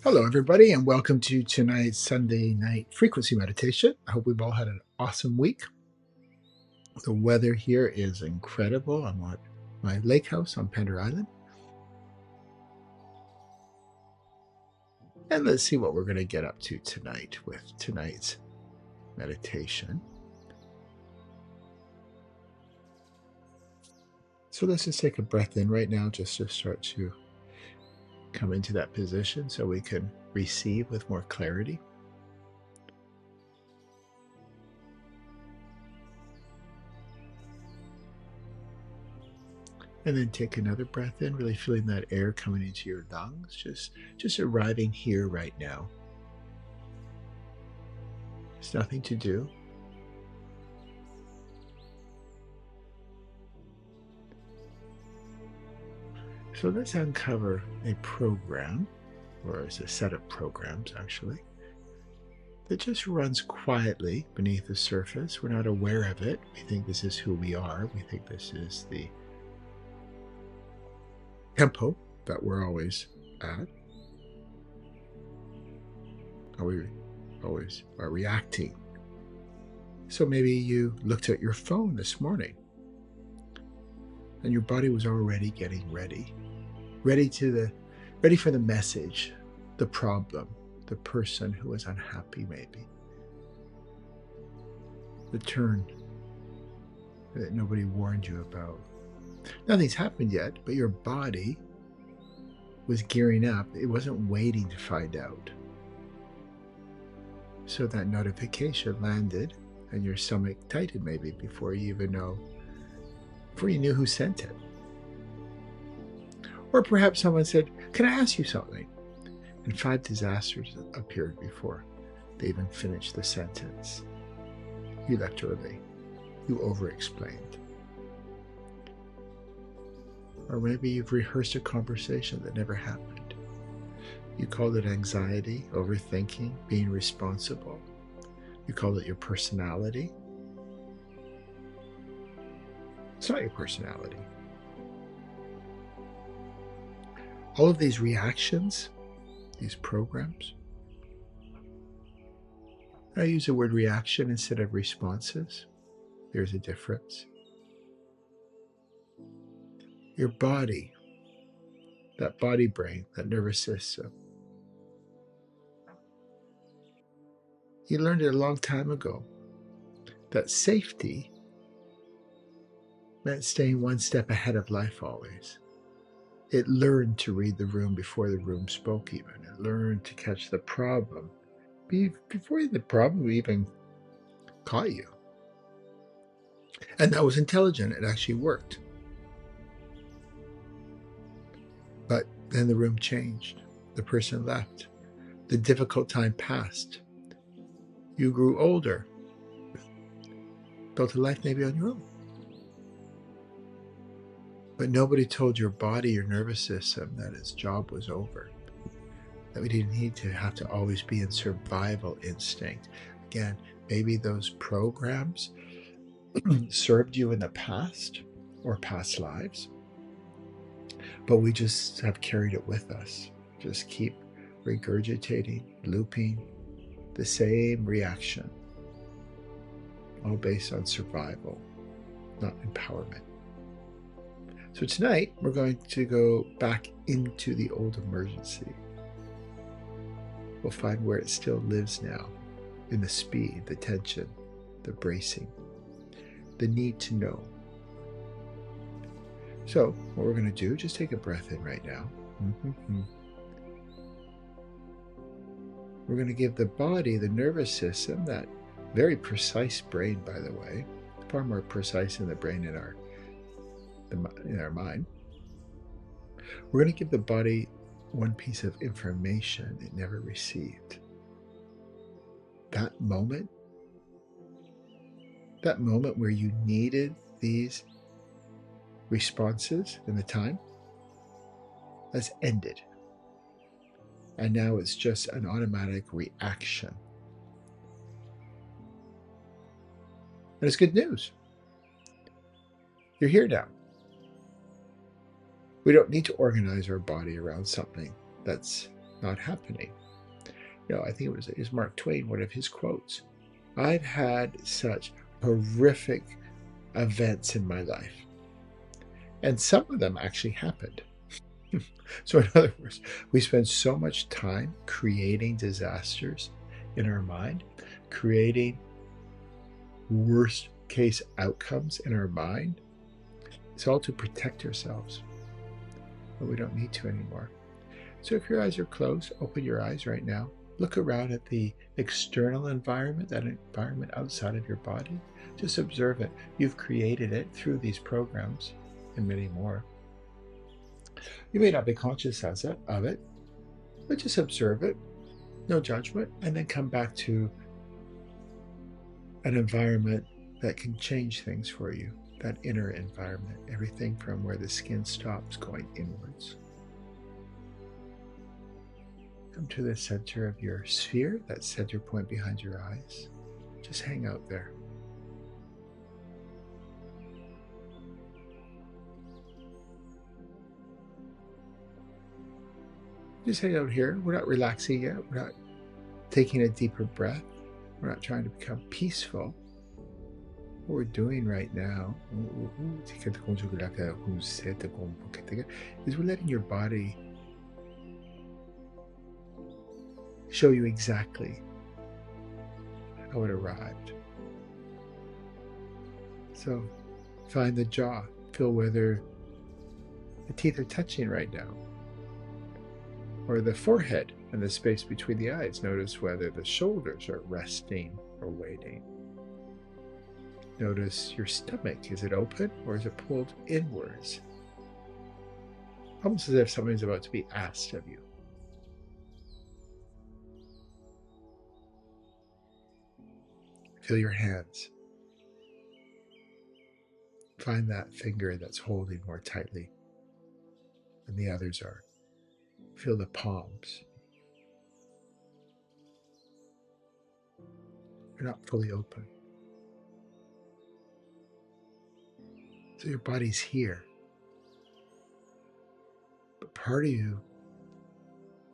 Hello, everybody, and welcome to tonight's Sunday night frequency meditation. I hope we've all had an awesome week. The weather here is incredible. I'm at my lake house on Pender Island. And let's see what we're going to get up to tonight with tonight's meditation. So let's just take a breath in right now just to start to come into that position so we can receive with more clarity. And then take another breath in, really feeling that air coming into your lungs, just arriving here right now. There's nothing to do. So let's uncover a program, or it's a set of programs actually, that just runs quietly beneath the surface. We're not aware of it. We think this is who we are. We think this is the tempo that we're always at. We always are reacting. So maybe you looked at your phone this morning and your body was already getting ready for the message, the problem, the person who was unhappy maybe, the turn that nobody warned you about. Nothing's happened yet, but your body was gearing up. It wasn't waiting to find out. So that notification landed and your stomach tightened maybe before you knew who sent it. Or perhaps someone said, "Can I ask you something?" And 5 disasters appeared before they even finished the sentence. You left early. You over-explained. Or maybe you've rehearsed a conversation that never happened. You called it anxiety, overthinking, being responsible. You called it your personality. It's not your personality. All of these reactions, these programs, I use the word reaction instead of responses. There's a difference. Your body, that body brain, that nervous system, you learned it a long time ago that safety meant staying one step ahead of life always. It learned to read the room before the room spoke even. It learned to catch the problem before the problem even caught you. And that was intelligent. It actually worked. But then the room changed. The person left. The difficult time passed. You grew older. Built a life maybe on your own. But nobody told your body, your nervous system, that its job was over. That we didn't need to have to always be in survival instinct. Again, maybe those programs served you in the past or past lives, but we just have carried it with us. Just keep regurgitating, looping the same reaction, all based on survival, not empowerment. So tonight, we're going to go back into the old emergency. We'll find where it still lives now, in the speed, the tension, the bracing, the need to know. So what we're going to do, just take a breath in right now. We're going to give the body, the nervous system, that very precise brain, by the way, far more precise than the brain in our mind. We're going to give the body one piece of information it never received. That moment where you needed these responses in the time, that's ended. And now it's just an automatic reaction. And it's good news. You're here now. We don't need to organize our body around something that's not happening. I think it was Mark Twain, one of his quotes. I've had such horrific events in my life, and some of them actually happened. So in other words, we spend so much time creating disasters in our mind, creating worst case outcomes in our mind. It's all to protect ourselves, but we don't need to anymore. So if your eyes are closed, open your eyes right now. Look around at the external environment, that environment outside of your body. Just observe it. You've created it through these programs and many more. You may not be conscious of it, but just observe it, no judgment, and then come back to an environment that can change things for you, that inner environment, everything from where the skin stops going inwards. Come to the center of your sphere, that center point behind your eyes. Just hang out there. Just hang out here. We're not relaxing yet. We're not taking a deeper breath. We're not trying to become peaceful. What we're doing right now is we're letting your body show you exactly how it arrived. So find the jaw, feel whether the teeth are touching right now, or the forehead and the space between the eyes. Notice whether the shoulders are resting or waiting. Notice your stomach. Is it open or is it pulled inwards? Almost as if something's about to be asked of you. Feel your hands. Find that finger that's holding more tightly than the others are. Feel the palms. They're not fully open. So your body's here. But part of you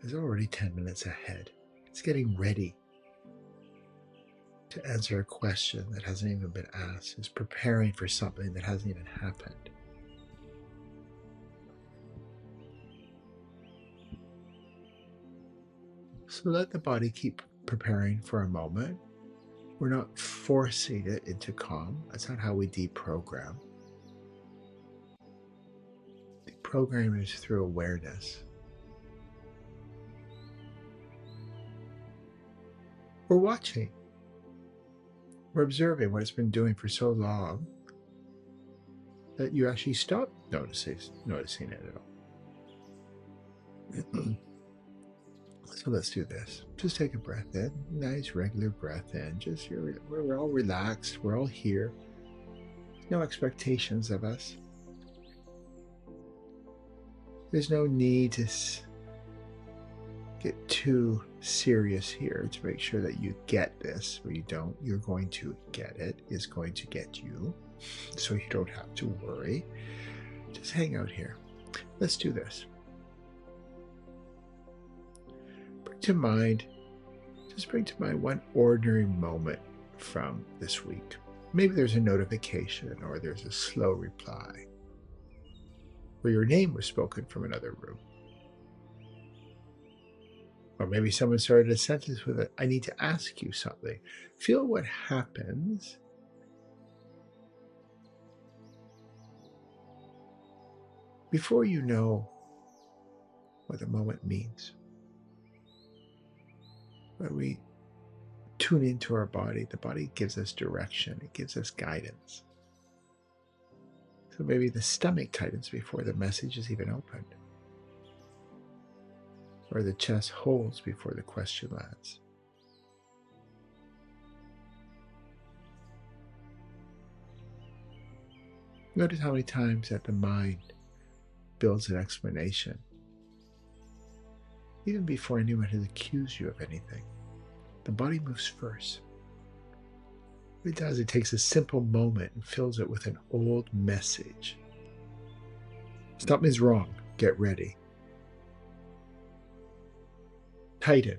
is already 10 minutes ahead. It's getting ready to answer a question that hasn't even been asked. It's preparing for something that hasn't even happened. So let the body keep preparing for a moment. We're not forcing it into calm. That's not how we deprogram. Deprogram is through awareness. We're watching. We're observing what it's been doing for so long that you actually stop noticing it at all. So let's do this. Just take a breath in. Nice regular breath in. Just we're all relaxed. We're all here. No expectations of us. There's no need to get too serious here to make sure that you get this. Or you don't. You're going to get it. It's going to get you. So you don't have to worry. Just hang out here. Let's do this. Just bring to mind one ordinary moment from this week. Maybe there's a notification or there's a slow reply, or your name was spoken from another room. Or maybe someone started a sentence with I need to ask you something. Feel what happens before you know what the moment means. When we tune into our body, the body gives us direction. It gives us guidance. So maybe the stomach tightens before the message is even opened. Or the chest holds before the question lands. Notice how many times that the mind builds an explanation, even before anyone has accused you of anything. The body moves first. What it does, it takes a simple moment and fills it with an old message. Something's wrong. Get ready. tighten.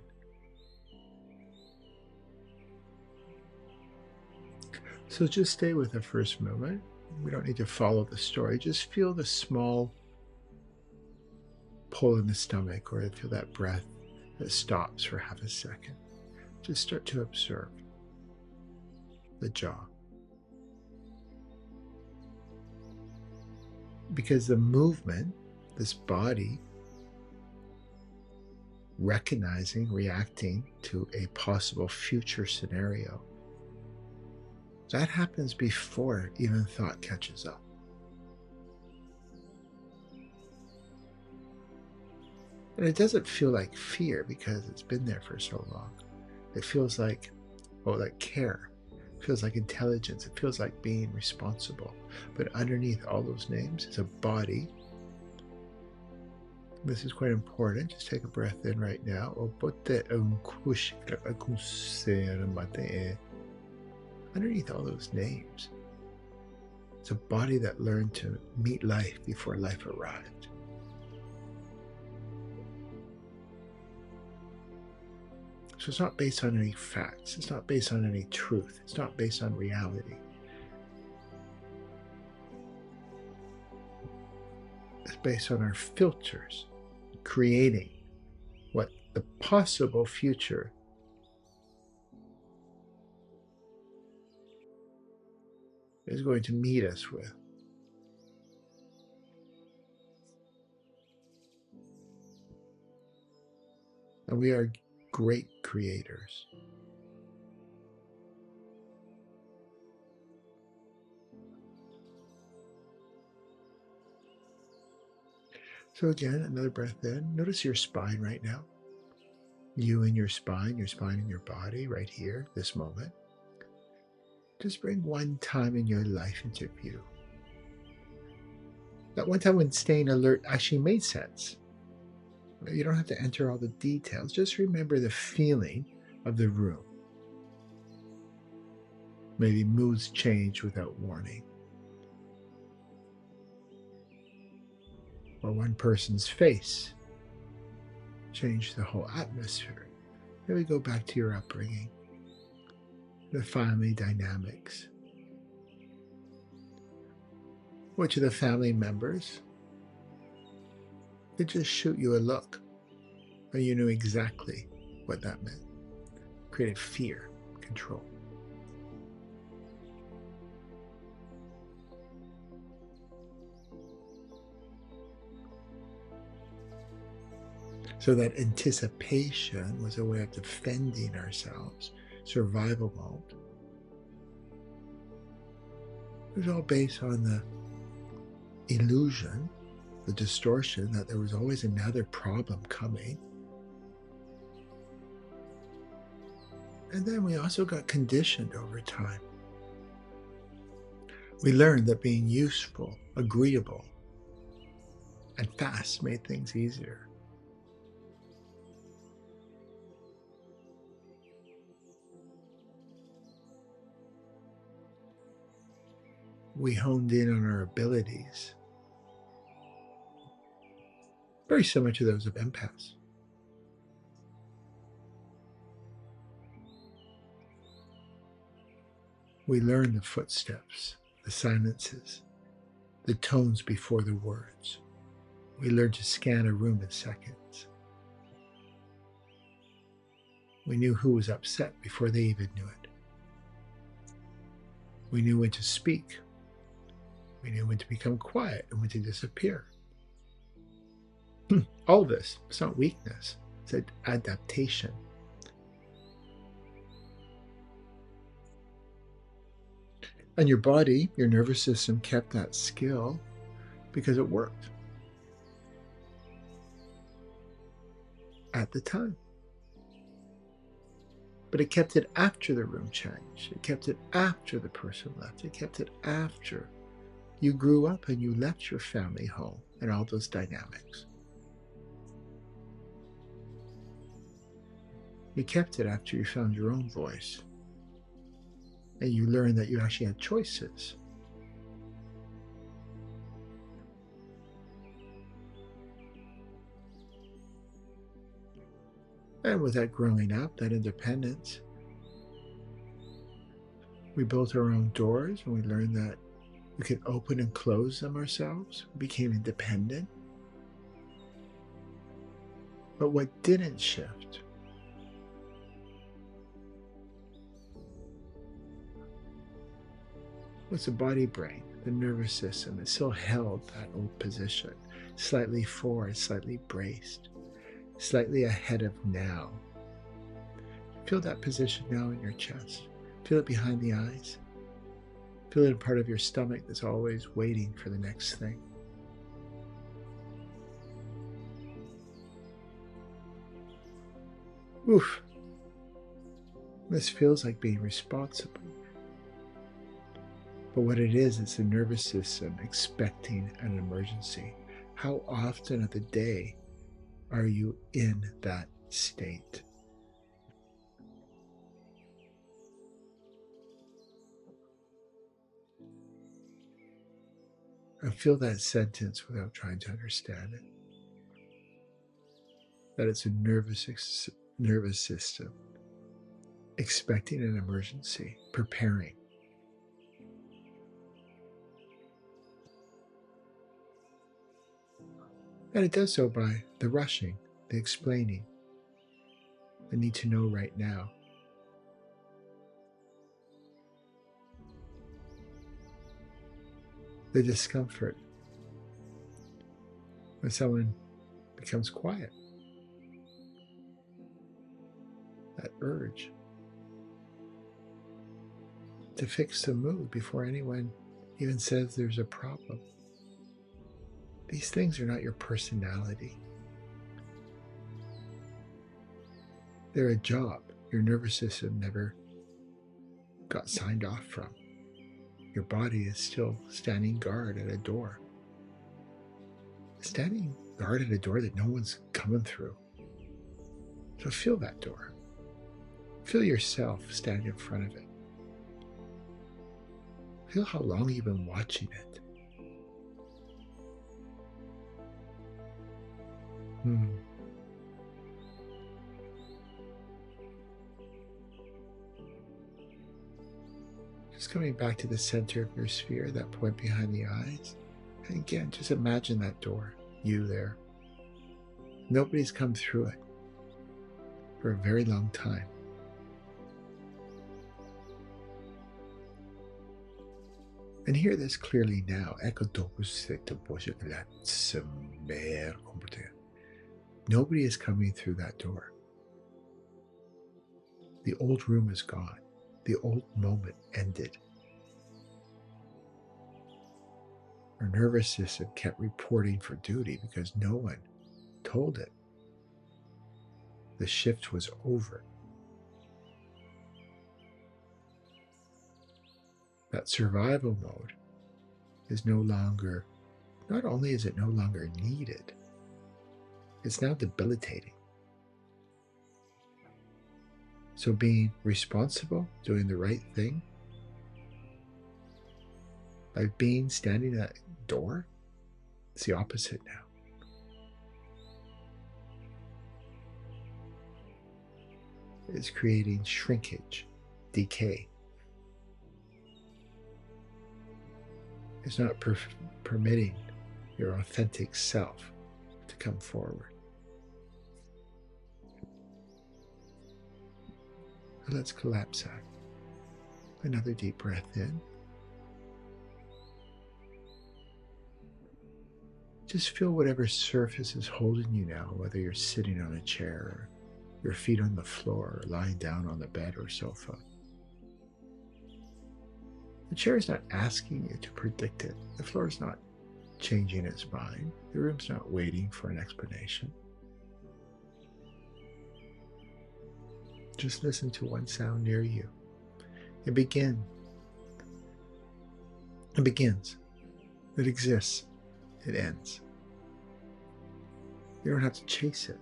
So just stay with the first movement. We don't need to follow the story. Just feel the small pull in the stomach, or feel that breath that stops for half a second. Just start to observe the jaw. Because the movement, this body, recognizing, reacting to a possible future scenario, that happens before even thought catches up. And it doesn't feel like fear because it's been there for so long. It feels like, like care. It feels like intelligence. It feels like being responsible. But underneath all those names is a body. This is quite important. Just take a breath in right now. Underneath all those names, it's a body that learned to meet life before life arrived. So it's not based on any facts. It's not based on any truth. It's not based on reality. It's based on our filters, creating what the possible future is going to meet us with. And we are great creators. So again, another breath in. Notice your spine right now. You and your spine in your body right here, this moment. Just bring one time in your life into view. That one time when staying alert actually made sense. You don't have to enter all the details. Just remember the feeling of the room. Maybe moods change without warning. Or one person's face changed the whole atmosphere. Maybe go back to your upbringing, the family dynamics. Which of the family members could just shoot you a look, and you knew exactly what that meant. Created fear, control. So that anticipation was a way of defending ourselves, survival mode. It was all based on the illusion, the distortion that there was always another problem coming. And then we also got conditioned over time. We learned that being useful, agreeable, and fast made things easier. We honed in on our abilities, very similar to those of empaths. We learned the footsteps, the silences, the tones before the words. We learned to scan a room in seconds. We knew who was upset before they even knew it. We knew when to speak. We knew when to become quiet and when to disappear. All of this, it's not weakness, it's adaptation. And your body, your nervous system kept that skill because it worked at the time. But it kept it after the room changed. It kept it after the person left. It kept it after you grew up and you left your family home and all those dynamics. You kept it after you found your own voice. And you learned that you actually had choices. And with that growing up, that independence, we built our own doors and we learned that we could open and close them ourselves. We became independent. But what didn't shift was the body brain, the nervous system. It still held that old position, slightly forward, slightly braced, slightly ahead of now. Feel that position now in your chest. Feel it behind the eyes. Feel it in part of your stomach that's always waiting for the next thing. Oof. This feels like being responsible. But what it is, it's the nervous system expecting an emergency. How often of the day are you in that state? And feel that sentence without trying to understand it. That it's a nervous system expecting an emergency, preparing. And it does so by the rushing, the explaining, the need to know right now. The discomfort when someone becomes quiet. That urge to fix the mood before anyone even says there's a problem. These things are not your personality. They're a job your nervous system never got signed off from. Your body is still standing guard at a door. Standing guard at a door that no one's coming through. So feel that door. Feel yourself stand in front of it. Feel how long you've been watching it. Just coming back to the center of your sphere, that point behind the eyes. And again, just imagine that door, you there. Nobody's come through it for a very long time. And hear this clearly now. Nobody is coming through that door. The old room is gone. The old moment ended. Our nervous system kept reporting for duty because no one told it. The shift was over. That survival mode is no longer, not only is it no longer needed, it's now debilitating. So being responsible, doing the right thing, by being standing at a door, it's the opposite now. It's creating shrinkage, decay. It's not permitting your authentic self to come forward. Let's collapse that. Another deep breath in. Just feel whatever surface is holding you now, whether you're sitting on a chair, or your feet on the floor, or lying down on the bed or sofa. The chair is not asking you to predict it. The floor is not changing its mind. The room's not waiting for an explanation. Just listen to one sound near you. It begins. It exists. It ends. You don't have to chase it.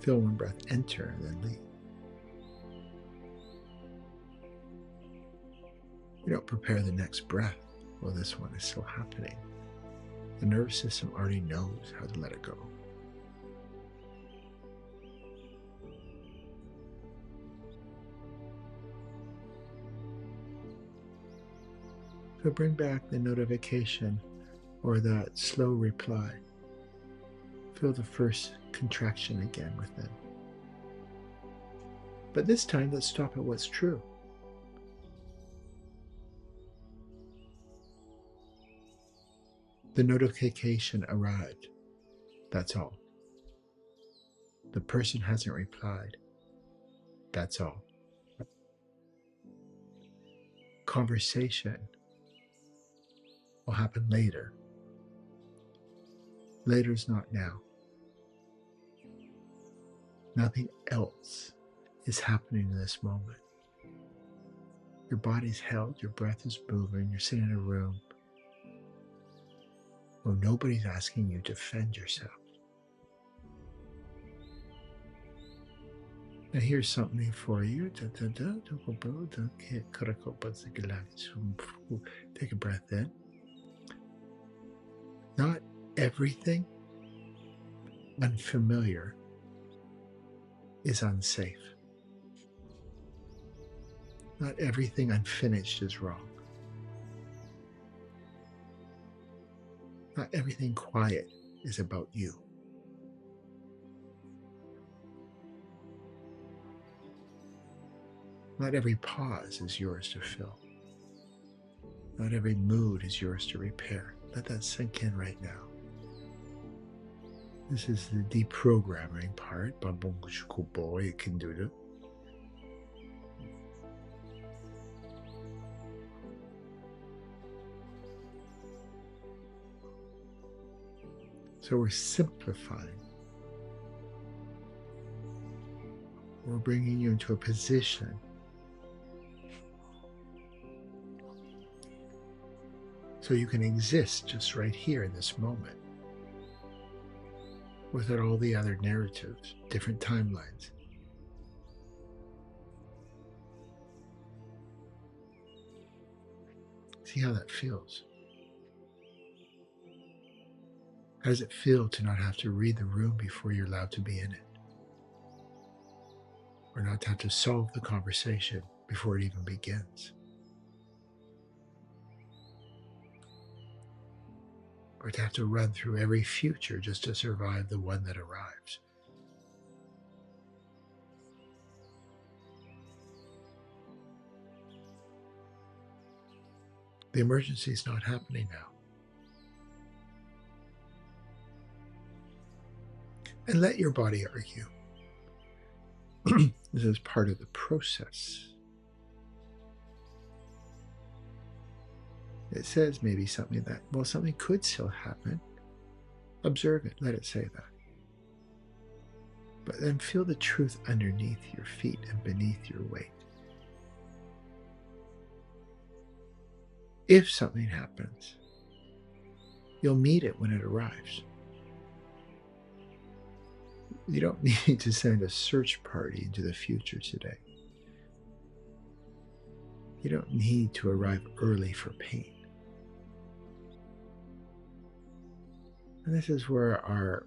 Feel one breath enter and then leave. You don't prepare the next breath. Well, this one is still happening. The nervous system already knows how to let it go. So bring back the notification or that slow reply. Feel the first contraction again within. But this time, let's stop at what's true. The notification arrived. That's all. The person hasn't replied. That's all. Conversation will happen later. Later's not now. Nothing else is happening in this moment. Your body's held, your breath is moving, you're sitting in a room. Well, nobody's asking you to defend yourself. Now here's something for you. Take a breath in. Not everything unfamiliar is unsafe. Not everything unfinished is wrong. Not everything quiet is about you. Not every pause is yours to fill. Not every mood is yours to repair. Let that sink in right now. This is the deprogramming part. You can do it. So we're simplifying. We're bringing you into a position so you can exist just right here in this moment without all the other narratives, different timelines. See how that feels. How does it feel to not have to read the room before you're allowed to be in it? Or not to have to solve the conversation before it even begins? Or to have to run through every future just to survive the one that arrives? The emergency is not happening now. And let your body argue. This is part of the process. It says maybe something that, well, something could still happen. Observe it, let it say that. But then feel the truth underneath your feet and beneath your weight. If something happens, you'll meet it when it arrives. You don't need to send a search party into the future today. You don't need to arrive early for pain. And this is where our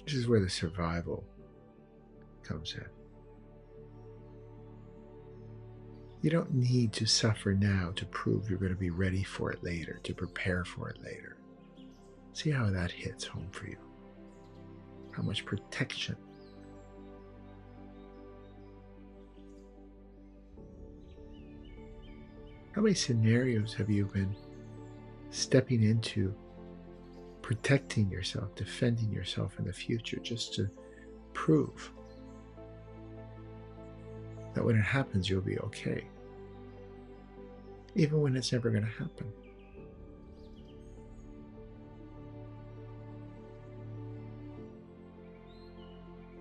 this is where the survival comes in. You don't need to suffer now to prove you're going to be ready for it later, to prepare for it later. See how that hits home for you. How much protection. How many scenarios have you been stepping into, protecting yourself, defending yourself in the future just to prove that when it happens, you'll be okay, even when it's never going to happen?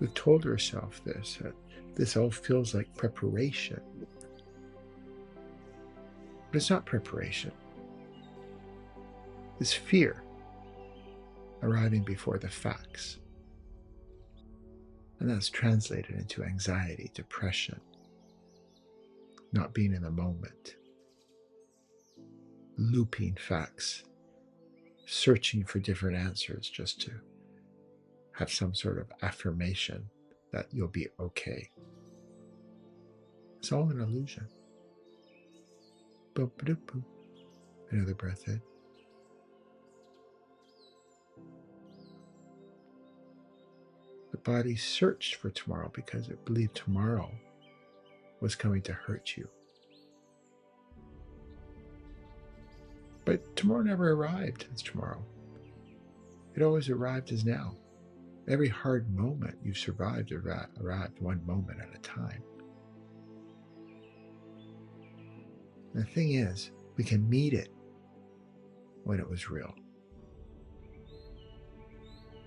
We've told ourselves this, that this all feels like preparation. But it's not preparation. It's fear arriving before the facts. And that's translated into anxiety, depression, not being in the moment, looping facts, searching for different answers just to have some sort of affirmation that you'll be okay. It's all an illusion. Boop, boop, boop. Another breath in. The body searched for tomorrow because it believed tomorrow was coming to hurt you. But tomorrow never arrived as tomorrow. It always arrived as now. Every hard moment you survived arrived one moment at a time. And the thing is, we can meet it when it was real.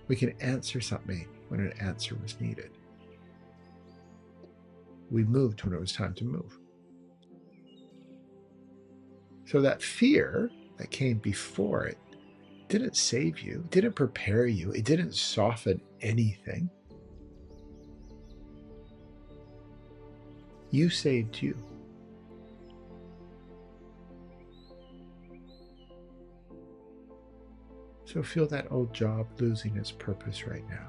We can answer something when an answer was needed. We moved when it was time to move. So that fear that came before it didn't save you, didn't prepare you, it didn't soften anything. You saved you. So feel that old job losing its purpose right now.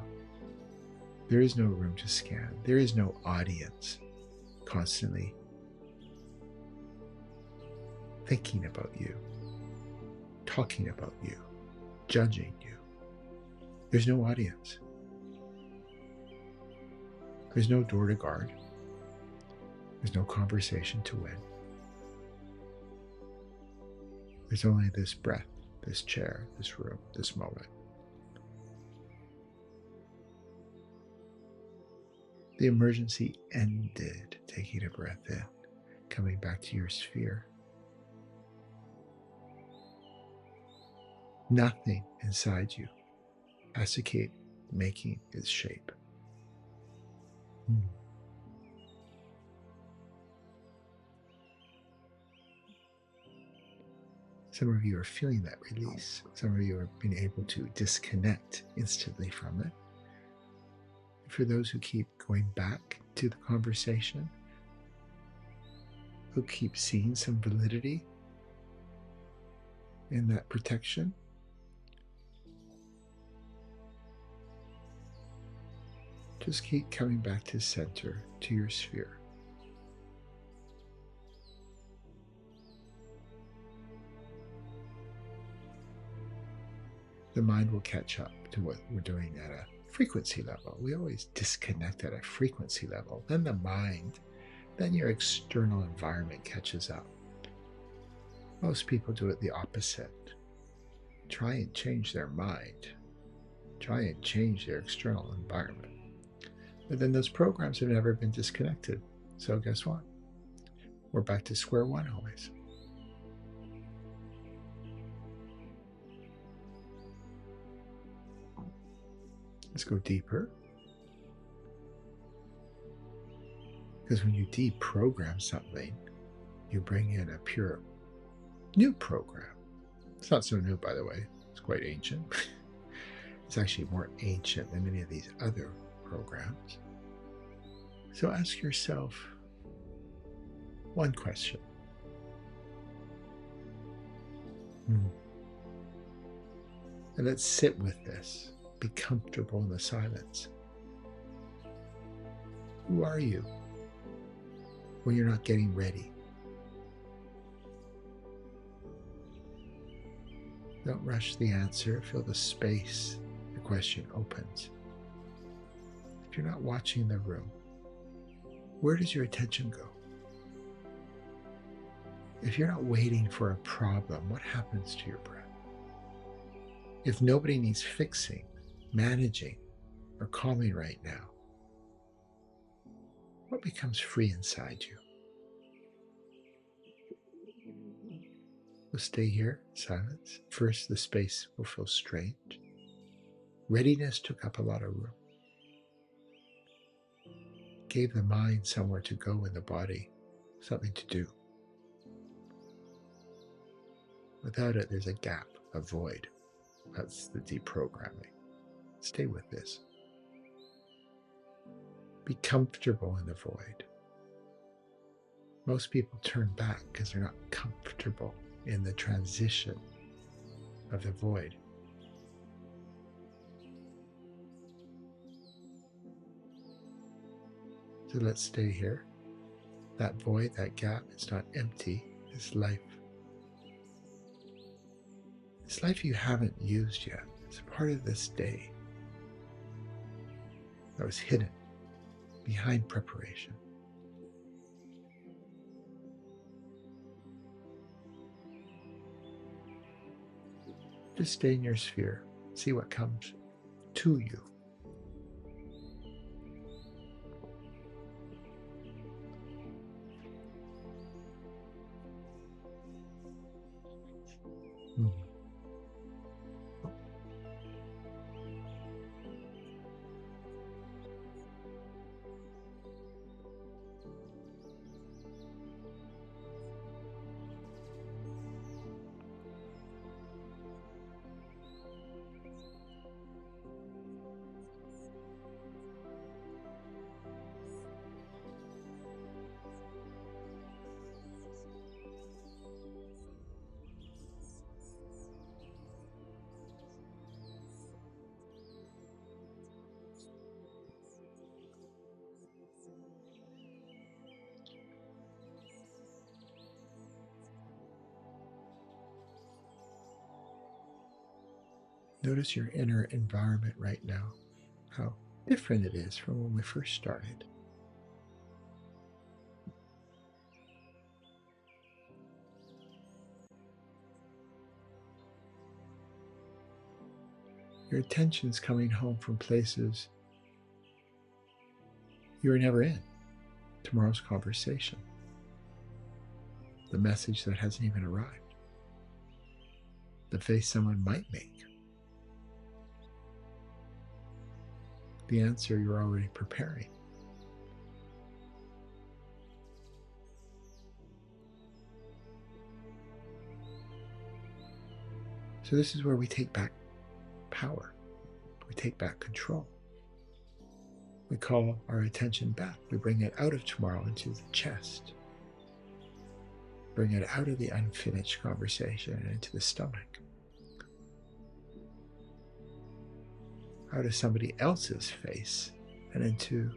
There is no room to scan. There is no audience constantly thinking about you, talking about you, judging you. There's no audience. There's no door to guard. There's no conversation to win. There's only this breath, this chair, this room, this moment. The emergency ended. Taking a breath in, coming back to your sphere. Nothing inside you has to keep making its shape. Some of you are feeling that release. Some of you are being able to disconnect instantly from it. For those who keep going back to the conversation, who keep seeing some validity in that protection, just keep coming back to center, to your sphere. The mind will catch up to what we're doing at a frequency level. We always disconnect at a frequency level. Then the mind, then your external environment catches up. Most people do it the opposite. Try and change their mind. Try and change their external environment. But then those programs have never been disconnected. So guess what? We're back to square one always. Let's go deeper. Because when you deprogram something, you bring in a pure new program. It's not so new, by the way. It's quite ancient. It's actually more ancient than many of these other programs. So ask yourself one question. And let's sit with this. Be comfortable in the silence. Who are you when you're not getting ready? Don't rush the answer. Feel the space the question opens. If you're not watching the room, where does your attention go? If you're not waiting for a problem, what happens to your breath? If nobody needs fixing, managing, or calming right now, what becomes free inside you? We'll stay here, silence. First, the space will feel strange. Readiness took up a lot of room. Gave the mind somewhere to go in the body, something to do. Without it, there's a gap, a void. That's the deprogramming. Stay with this. Be comfortable in the void. Most people turn back because they're not comfortable in the transition of the void. So let's stay here. That void, that gap, it's not empty. It's life. It's life you haven't used yet. It's part of this day that was hidden behind preparation. Just stay in your sphere. See what comes to you. Notice your inner environment right now, how different it is from when we first started. Your attention's coming home from places you were never in. Tomorrow's conversation, the message that hasn't even arrived, the face someone might make, the answer you're already preparing. So this is where we take back power. We take back control. We call our attention back. We bring it out of tomorrow into the chest. Bring it out of the unfinished conversation and into the stomach. Out of somebody else's face and into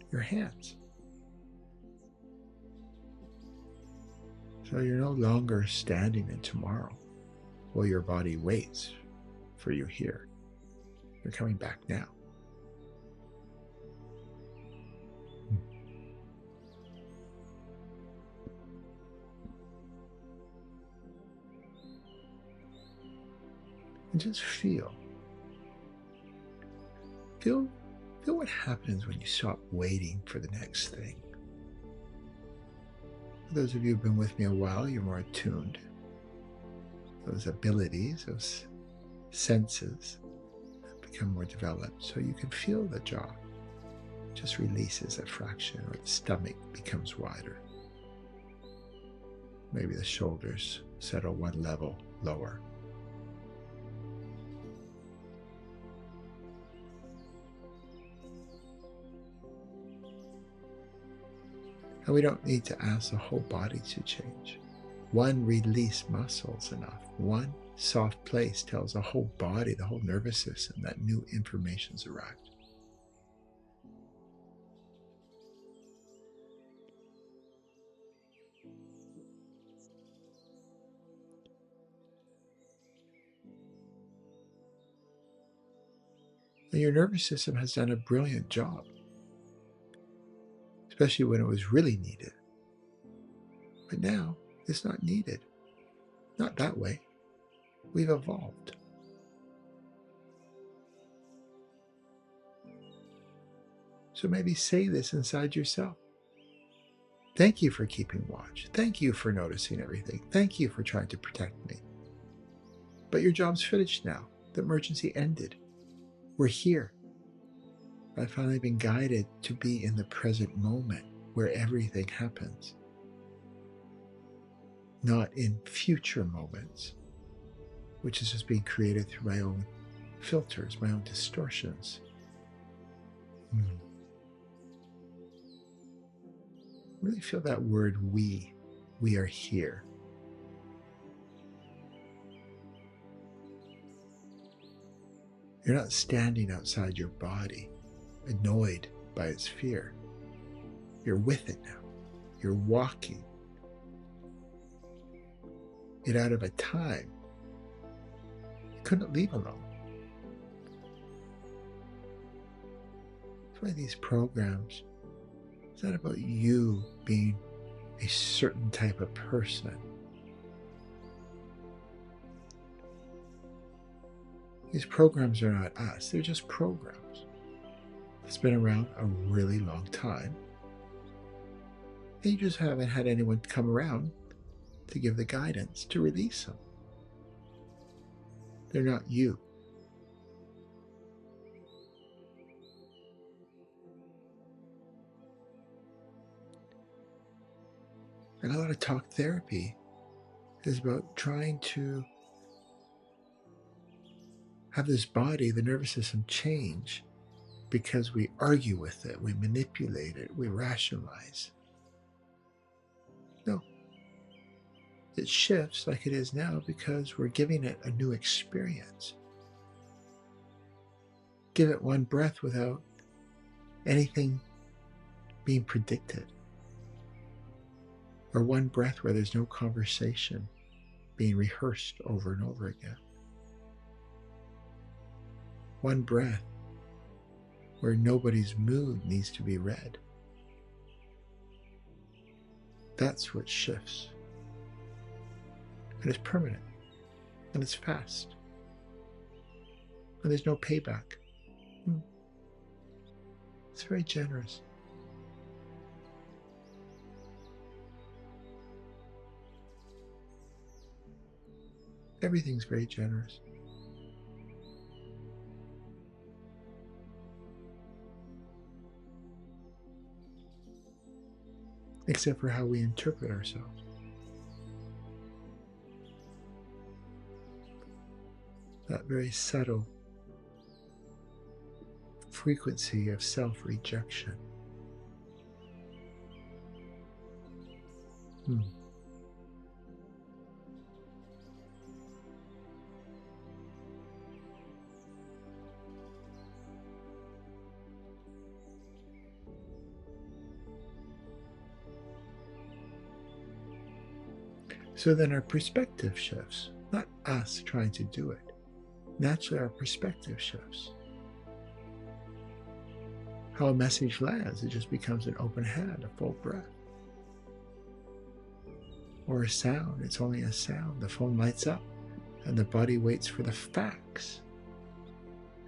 your hands. So you're no longer standing in tomorrow while your body waits for you here. You're coming back now. And just feel what happens when you stop waiting for the next thing. For those of you who've been with me a while, you're more attuned. Those abilities, those senses become more developed, so you can feel the jaw just releases a fraction, or the stomach becomes wider. Maybe the shoulders settle one level lower. And we don't need to ask the whole body to change. One release muscle is enough. One soft place tells the whole body, the whole nervous system, that new information's arrived. And your nervous system has done a brilliant job, especially when it was really needed. But now, it's not needed. Not that way. We've evolved. So maybe say this inside yourself. Thank you for keeping watch. Thank you for noticing everything. Thank you for trying to protect me. But your job's finished now. The emergency ended. We're here. I've finally been guided to be in the present moment where everything happens. Not in future moments, which is just being created through my own filters, my own distortions. Really feel that word we. We are here. You're not standing outside your body, annoyed by its fear. You're with it now. You're walking it out of a time you couldn't leave alone. That's why these programs, it's not about you being a certain type of person. These programs are not us. They're just programs. It's been around a really long time. And you just haven't had anyone come around to give the guidance to release them. They're not you. And a lot of talk therapy is about trying to have this body, the nervous system, change because we argue with it, we manipulate it, we rationalize. No. It shifts like it is now because we're giving it a new experience. Give it one breath without anything being predicted. Or one breath where there's no conversation being rehearsed over and over again. One breath where nobody's mood needs to be read. That's what shifts. And it's permanent. And it's fast. And there's no payback. It's very generous. Everything's very generous. Except for how we interpret ourselves. That very subtle frequency of self-rejection. So then our perspective shifts, not us trying to do it. Naturally, our perspective shifts. How a message lands, it just becomes an open hand, a full breath. Or a sound, it's only a sound. The phone lights up and the body waits for the facts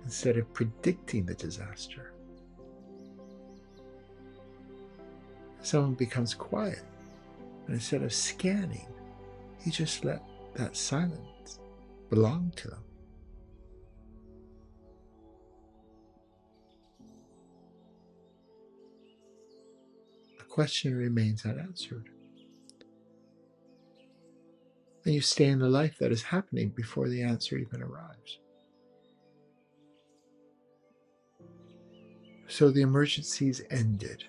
instead of predicting the disaster. Someone becomes quiet, and instead of scanning, you just let that silence belong to them. A question remains unanswered. And you stay in the life that is happening before the answer even arrives. So the emergency's ended.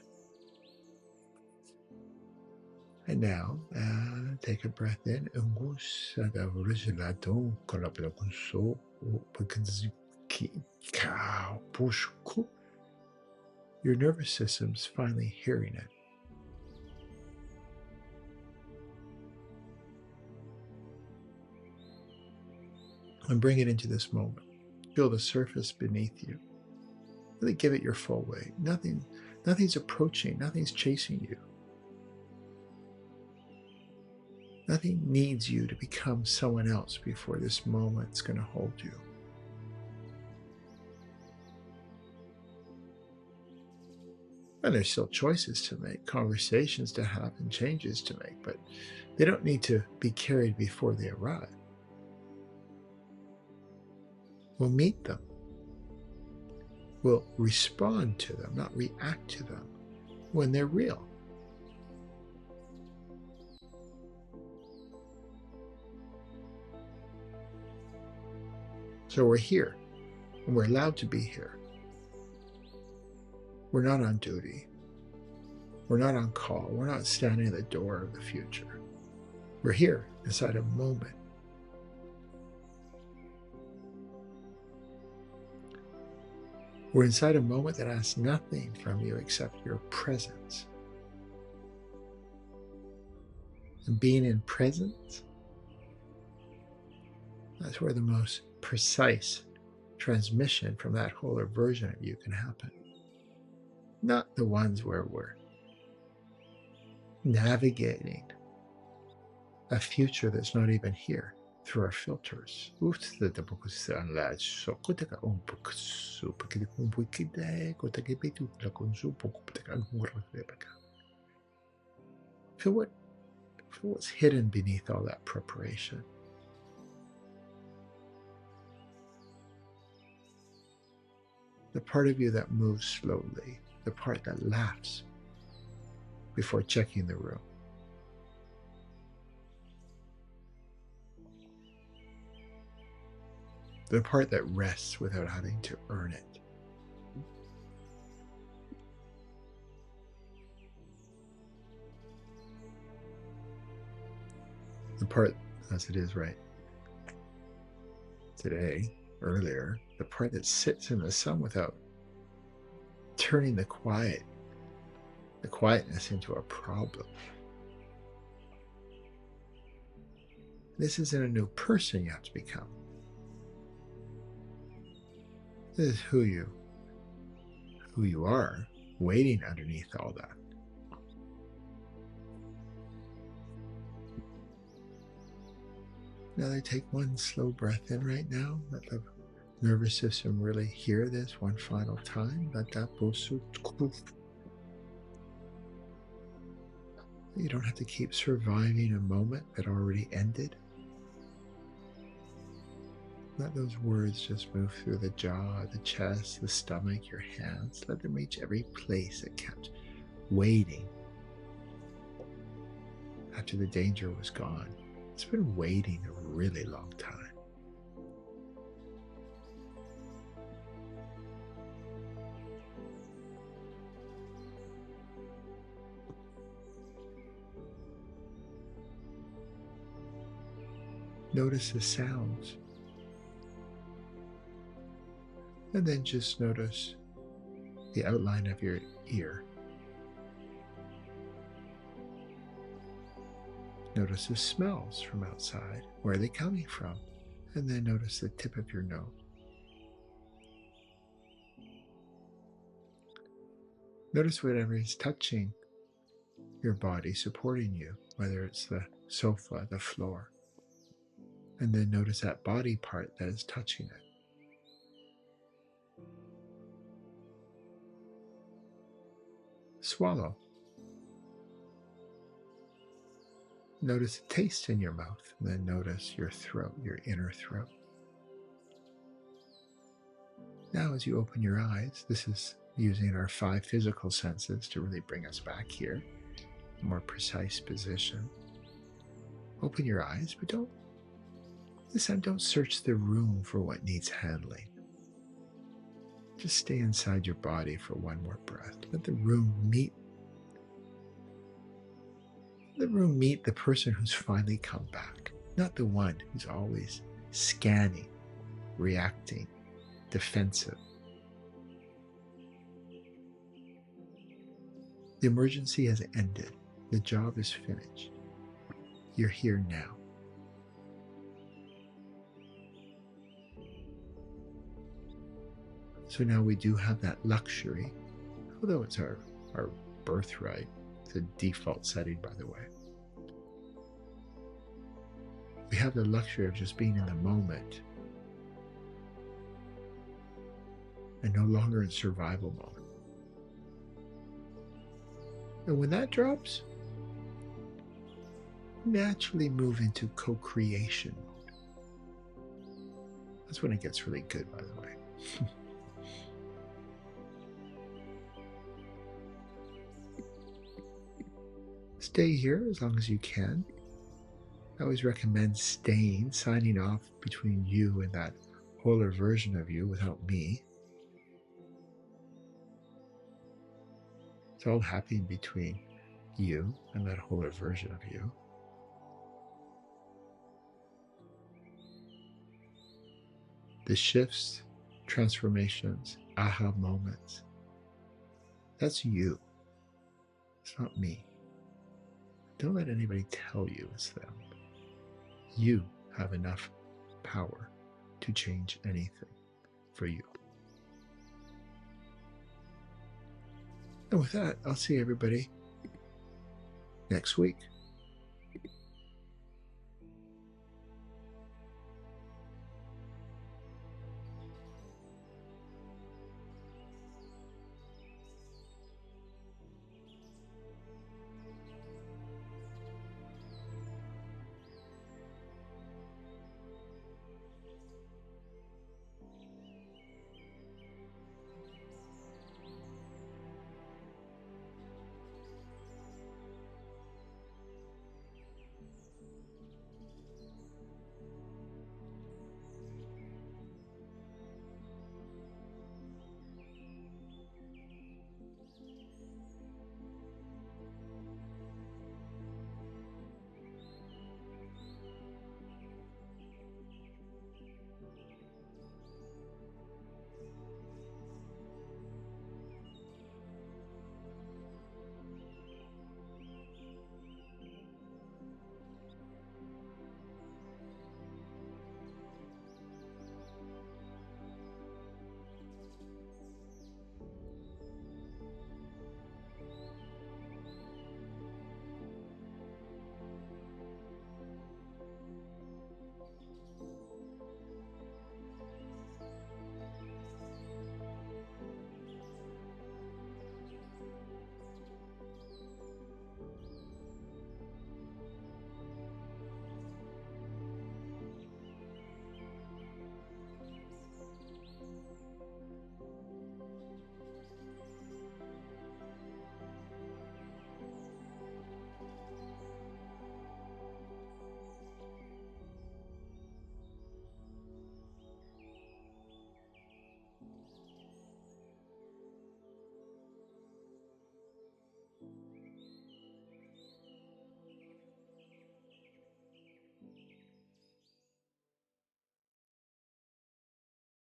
And now, take a breath in. Your nervous system's finally hearing it. And bring it into this moment. Feel the surface beneath you. Really give it your full weight. Nothing's approaching, nothing's chasing you. Nothing needs you to become someone else before this moment's going to hold you. And there's still choices to make, conversations to have, and changes to make, but they don't need to be carried before they arrive. We'll meet them. We'll respond to them, not react to them, when they're real. So we're here, and we're allowed to be here. We're not on duty. We're not on call. We're not standing at the door of the future. We're here inside a moment. We're inside a moment that asks nothing from you except your presence. And being in presence, that's where the most precise transmission from that wholer version of you can happen. Not the ones where we're navigating a future that's not even here through our filters. Feel what's hidden beneath all that preparation. The part of you that moves slowly, the part that laughs before checking the room. The part that rests without having to earn it. The part, as it is right today, earlier, the part that sits in the sun without turning the quietness into a problem. This isn't a new person you have to become. This is who you are, waiting underneath all that. Now take one slow breath in right now. Let the nervous system really hear this one final time. You don't have to keep surviving a moment that already ended. Let those words just move through the jaw, the chest, the stomach, your hands. Let them reach every place that kept waiting after the danger was gone. It's been waiting a really long time. Notice the sounds. And then just notice the outline of your ear. Notice the smells from outside. Where are they coming from? And then notice the tip of your nose. Notice whatever is touching your body, supporting you, whether it's the sofa, the floor. And then notice that body part that is touching it. Swallow. Notice the taste in your mouth, and then notice your throat, your inner throat. Now, as you open your eyes, this is using our 5 physical senses to really bring us back here, a more precise position. Open your eyes, but this time don't search the room for what needs handling. Just stay inside your body for one more breath. Let the room meet the person who's finally come back, not the one who's always scanning, reacting, defensive. The emergency has ended. The job is finished. You're here now. So now we do have that luxury, although it's our birthright. It's a default setting, by the way. We have the luxury of just being in the moment and no longer in survival mode. And when that drops, naturally move into co-creation mode. That's when it gets really good, by the way. Stay here as long as you can. I always recommend staying, signing off between you and that wholer version of you without me. It's all happening between you and that whole version of you. The shifts, transformations, aha moments, that's you. It's not me. Don't let anybody tell you it's them. You have enough power to change anything for you. And with that, I'll see everybody next week.